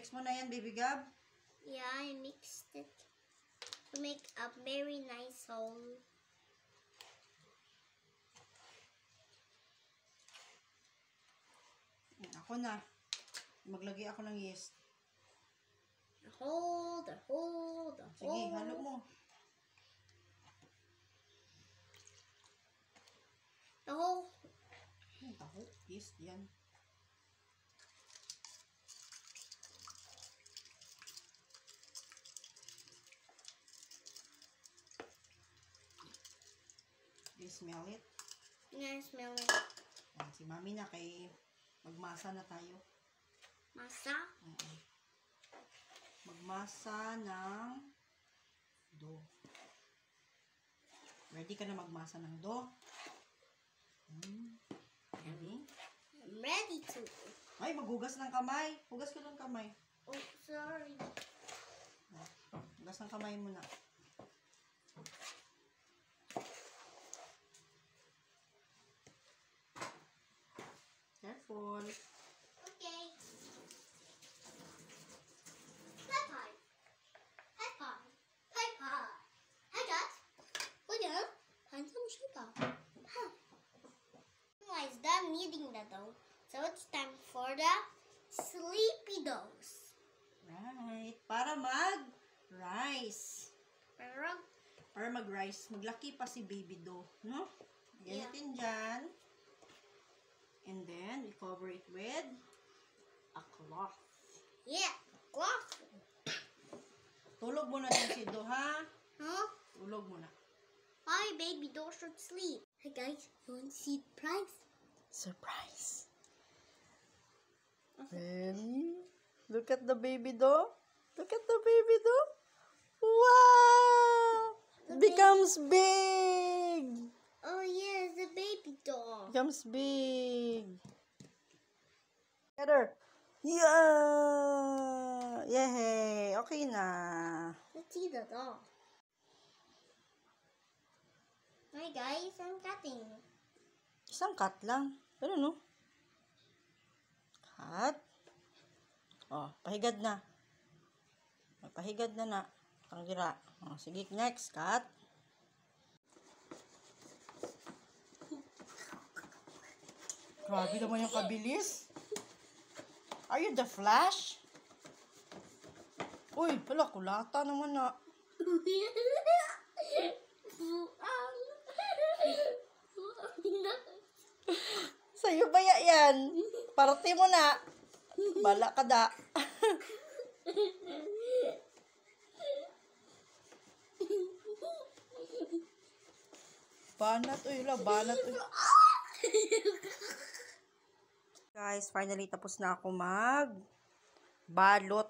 Mix mo na yan, baby Gab. Yeah, I mixed it to make a very nice hole. Ako na. Maglagay ako ng yeast. The hole. Sige, halo mo. The hole. Taho, yeast yan. You smell it? Yeah, I smell it. Si mami na kay magmasa na tayo. Masa? Magmasa ng dough. Ready ka na magmasa ng dough? Ready? I'm ready to. Ay, maghugas ng kamay. Hugas ko ng kamay. Oh, sorry. Hugas ng kamay muna. Careful. Okay. High five. High five. High five. Hi, guys. Look at him. Handsome sugar. Huh. It's done kneading the dough, so it's time for the sleepy doughs. Right. Para mag-rice. Pero, Para mag-rice. Maglaki pa si baby dough. No? Yeah. Ganitin dyan. And then, we cover it with a cloth. yeah, cloth. Tulog mo na din si dough, ha? Huh? Tulog mo na. Why baby dough should sleep? Hey guys, you want to see the price? Surprise. Ready? Look at the baby dough. Look at the baby dough. Wow! It becomes big. Oh yeah, the baby doll. Becomes big. Together. Yeah! Yay! Okay na. Let's see the doll. Hi guys, I'm cutting. Isang cut lang. Pero no? Cut. Oh, pahigad na. Pahigad na na. Tangira. Oh, sige, next. Cut. Grabe naman yung kabilis. Are you the Flash? Uy, hala, kulata naman na. Sa'yo ba yan? Parte mo na. Bala ka da. Banat, uy, banat, uy. Guys, finally tapos na ako balot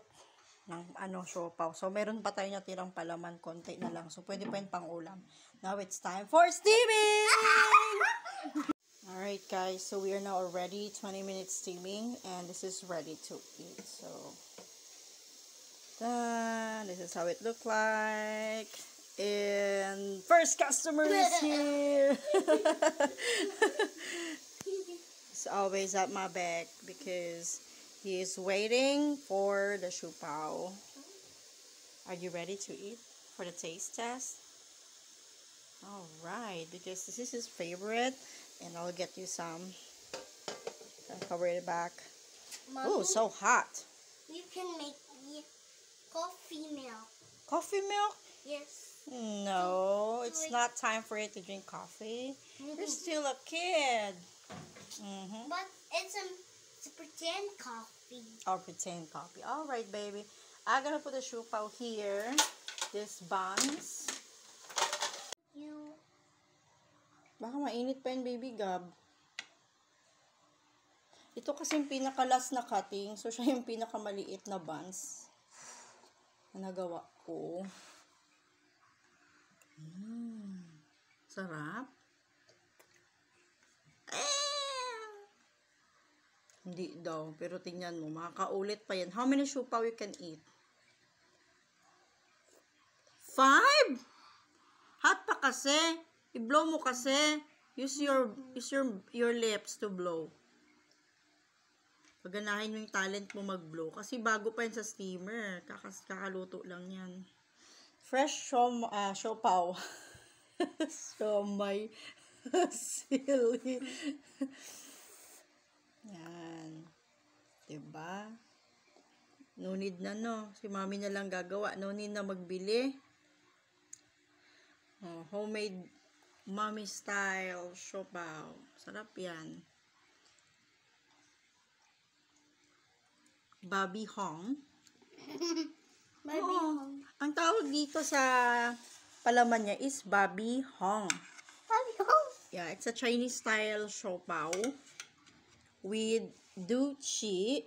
ng siopaw. So, meron pa tayo natirang palaman, konti na lang. So, pwede pa yun pang ulam. Now, it's time for steaming! Alright, guys. So, we are now already 20 minutes steaming. And this is ready to eat. So, this is how it look like. And first customer is here! He's always at my back because he is waiting for the siopaw. Are you ready to eat for the taste test? Alright, because this is his favorite. And I'll get you some. I'll cover it back. Oh, so hot. You can make coffee milk. Coffee milk? Yes. No, it's not time for you to drink coffee. You're still a kid. But it's a pretend coffee. Or pretend coffee. Alright, baby. I'm gonna put the siopaw here. This buns. Baka mainit pa yun, baby Gab. Ito kasi yung pinaka-last na cutting. So, siya yung pinaka-maliit na buns na nagawa ko. Sarap. Hindi daw. Pero tingnan mo, makakaulit pa yan. How many siopaw you can eat? 5? Hot pa kasi. I-blow mo kasi. Use your lips to blow. Paganahin mo yung talent mo mag-blow. Kasi bago pa yan sa steamer. Kakaluto lang yan. Fresh siopaw. Siomay. Silly. Yan. Diba? No need na, no? Si mami na lang gagawa. No need na magbili. Oh, homemade mommy style siopaw. Sarap yan. Bobby Hong. Bobby Hong. Ang tawag dito sa palaman niya is Bobby Hong. Bobby Hong. Yeah, it's a Chinese style siopaw with duchi,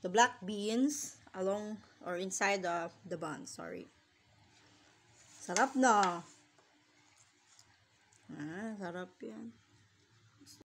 the black beans along or inside the bun, sorry. Sarap na. Sarap yan.